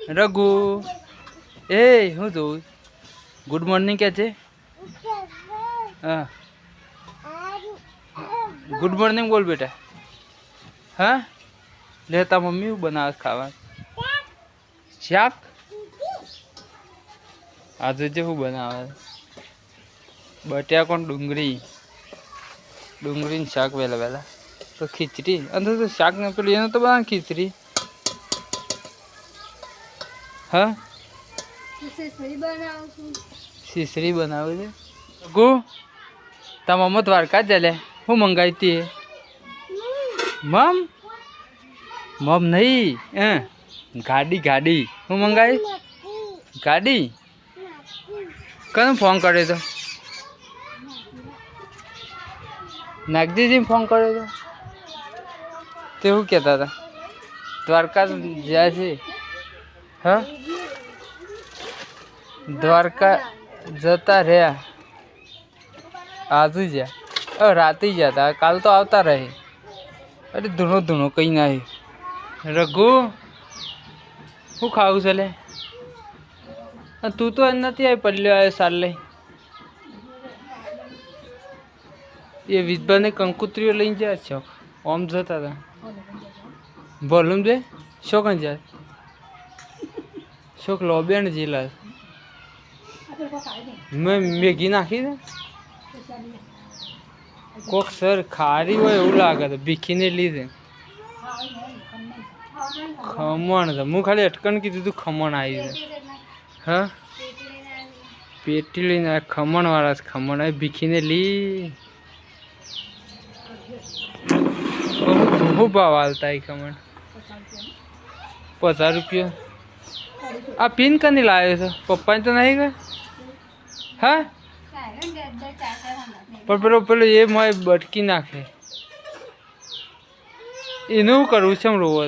રઘુ એ હું જોઉં good morning કે છે હા ગુડ મોર્નિંગ બોલ બેટા હા લેતા મમ્મી બનાવે ખાવા શાક આજે જે શું બનાવે બટાકા ડુંગળી શાક વહેલા તો ખીચડી અંદર તો શાક ને પેલું એનું તો બનાવે ખીચડી હા ખીચડી બનાવે છે ગુ તા મમ્મા દ્વારકા જ લે હું મંગાવી હતી મમ નહીં ગાડી હું મંગાવી ગાડી કને ફોન કર્યો તો નાગજીજી ફોન કર્યો તો તે શું કહેતા હતા દ્વારકા જાય છે હા દ્વારકા જતા રહ્યા આજુ જ્યાં રાતે જતા કાલ તો આવતા રહે અરે ધૂણો કઈ ના રઘુ શું ખાવું છે લે તું તો નથી આવી પડલ્યો આવ્યો સાર લઈ એ વિધવાને કંકુત્રીઓ લઈને જાય છો ઓમ જતા હતા બોલું દે શોક જાય શોક લોબિયા ને જિલ્લા મેં મેગી નાખી દે કોક સર ખારી હોય એવું લાગે તો ભીખીને લીધે ખમણ છે હું ખાલી અટકણ કીધું તું ખમણ આવી છે હા પેટી લઈને ખમણ વાળા છે ખમણ આવી ભીખીને લી શું ભાવ હાલતા ખમણ 50 રૂપિયા આ પિન કની લાવ્યો છે પપ્પાને તો નહીં ગયો હા પણ પેલો એ મારે બટકી નાખે એનું કરવું છે રોવો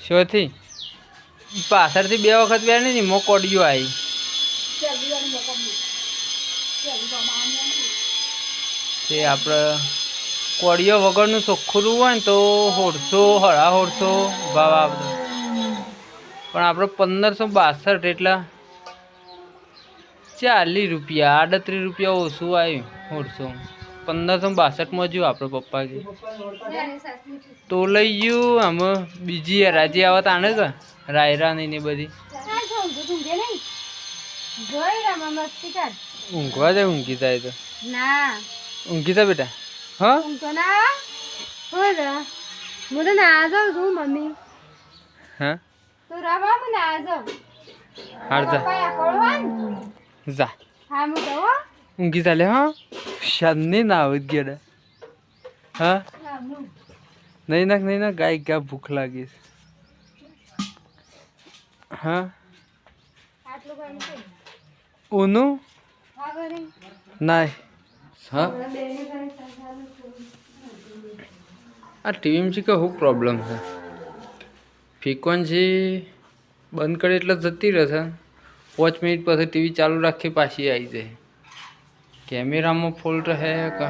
શોથી પાછળથી 2 વખત બે નહીં મો કોડિયો આવી તે આપણે કોડિયો વગરનું ચોખ્ખું હોય ને તો 150 ભાવ આવતો પણ આપણે 1562 એટલા 40 રૂપિયા 38 રૂપિયા ઓછું આવ્યું 1562માં જ્યું આપણે પપ્પાજી તો લઈ ગયું આમાં બીજી રાજી આવત આને કે રાયરા નહીં ને બધી ઊંઘવા જાય ઊંઘી જાય તો ઊંઘી જા બેટા હા હા હાર જા ઊંઘી ચાલે હા શાંતિ ના આવે ગેડા હા નહીં ના ગાય ગા ભૂખ લાગી છે હા ઊનું ના હા આ ટીવીમાં છે કે શું પ્રોબ્લેમ છે ફ્રીક્વન્સી બંધ કરે એટલે જતી રહેશે 5 મિનિટ પછી ટીવી ચાલુ રાખી પાછી આવી જાય કેમેરામાં ફોલ્ટ હે કે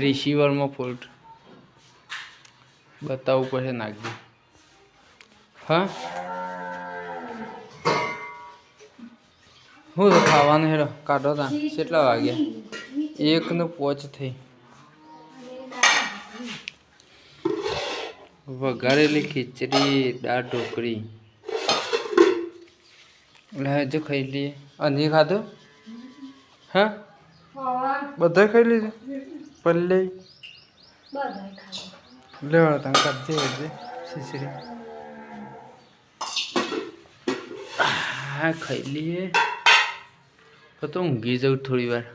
રિસીવરમાં ફોલ્ટ બતાવવું પડશે નાખજો હા શું તો ખાવાનું હેરો કાઢો તા કેટલા વાગ્યા 1:05 થઈ વઘારેલી ખીચડી દાળ ઢોકળી જો ખાઈ લઈએ અને ખાધું હા બધા ખાઈ લીધું પલ્લે લેવા તમે કાઢજે ખીચડી હા ખાઈ લઈએ તો ઊંઘી જાઉં થોડી વાર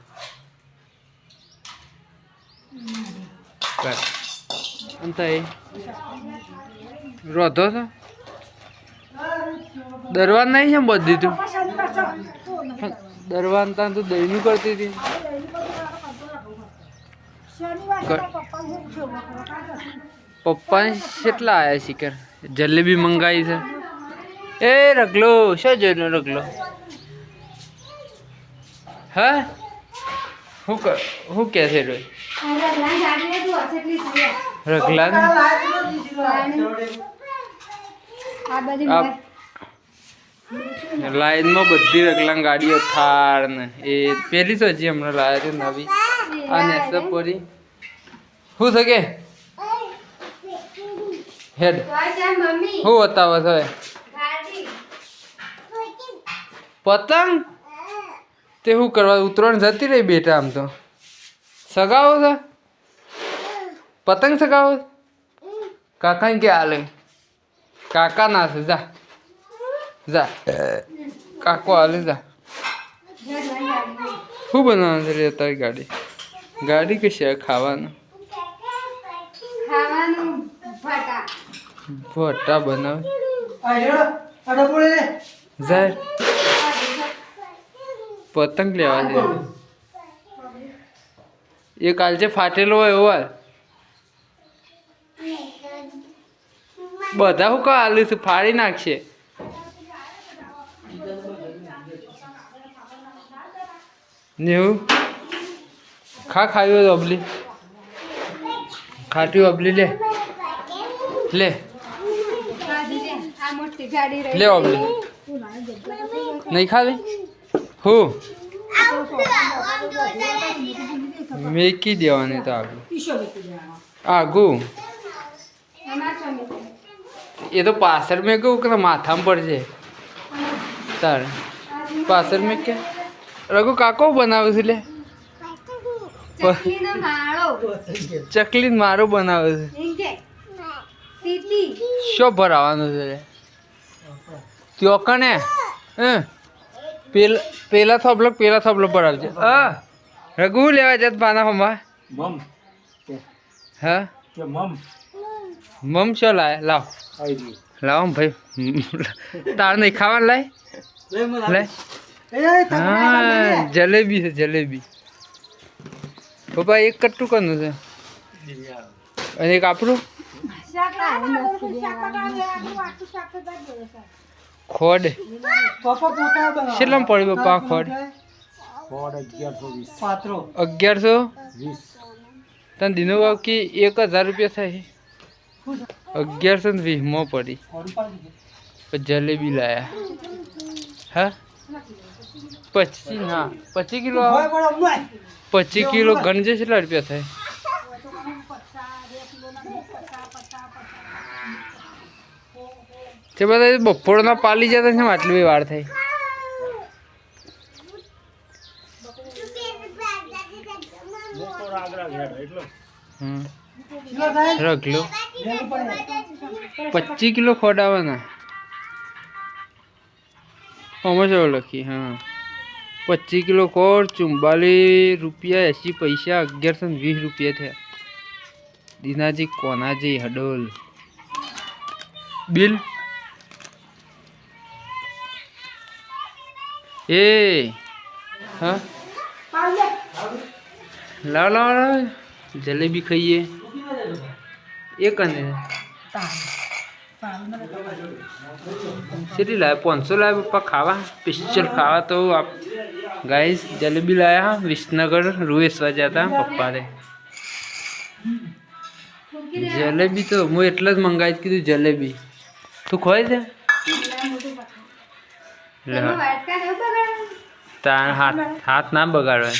અંત રોધો છો દરવાન નહીં છે બધી તું દરવાન તાં તું દહીંનું કરતી હતી પપ્પાને કેટલા આવ્યા શિખર જલેબી મંગાવી છે એ રગલો શું જોઈનો રગલો હા હું કે છે રોય રગલા લાઈનમાં બધી રગલા ગાડીઓ થાર ને એ પેલી તો હજી હમણાં લાવ્યા છે નવી અને સપોરી શું શકે હેડ શું બતાવો છો પતંગ તે શું કરવા ઉતરણ જતી રહી બેટા આમ તો સગાવો છે પતંગ સગાવો કાકા કે હાલે કાકા ના છે જા જા કાકો હાલે જા શું બનાવવાનું છે રે તારી ગાડી ગાડી કે છે ખાવાનું ભટ્ટા બનાવે જાય પતંગ લેવા છે એ કાલ છે ફાટેલો હોય એવો હાલ બધા હું કા હાલું છું ફાડી નાખશે નેવું ખાવી અબલી ખાટી અબલી લે લે લે અબલી નહીં ખાવી હું મેકી દેવાની તો આગું એ તો પાછળ મેં કહું કે માથામાં પડશે તારે પાછળ મેં કે રઘુ કાકો બનાવે છે લે ચકલી મારો બનાવે છે શું ભરાવાનું છે ત્યો કને પેલા થોબલો ભરાવજે રઘુ લેવા જત પાના હમા હા મમ શું લાય લાવ લાવ ભાઈ તાર નહીં ખાવાનું લાય લે હા જલેબી છે જલેબી પપ્પા એક કટ્ટું કરનું છે અને એક આપણું ખોડ કેટલામાં પડી પપ્પા ખોડ 1120 તને દિનો કે 1000 રૂપિયા થાય 1120 માં પડી જલેબી લાયા હા 25 ના 25 કિલો 25 કિલો ગણજે કેટલા રૂપિયા થાય તે બધા બપોરના પાલી જતા છે આટલી વાર થઈ રગલો 25 કિલો ખોડાવાના આમાં જો લખી હા 25 કિલો ખોડ 44 રૂપિયા 80 પૈસા 1120 રૂપિયા થયા દીનાજી કોનાજી હડોલ બિલ એ હા લાવ લાવ લાવ જલેબી ખાઈએ એક અને કેટલી લાવે 500 લાવે પપ્પા ખાવા સ્પેશિયલ ખાવા તો આપ ગાઈસ જલેબી લાયા વિસનગર રૂએસવા જતા પપ્પા રે જલેબી તો હું એટલે જ મંગાવી કીધું જલેબી તું ખોય છે તાર હાથ ના બગાડવા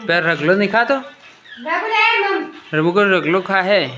પેર રગલો નહીં ખાતો રગલો ખા હે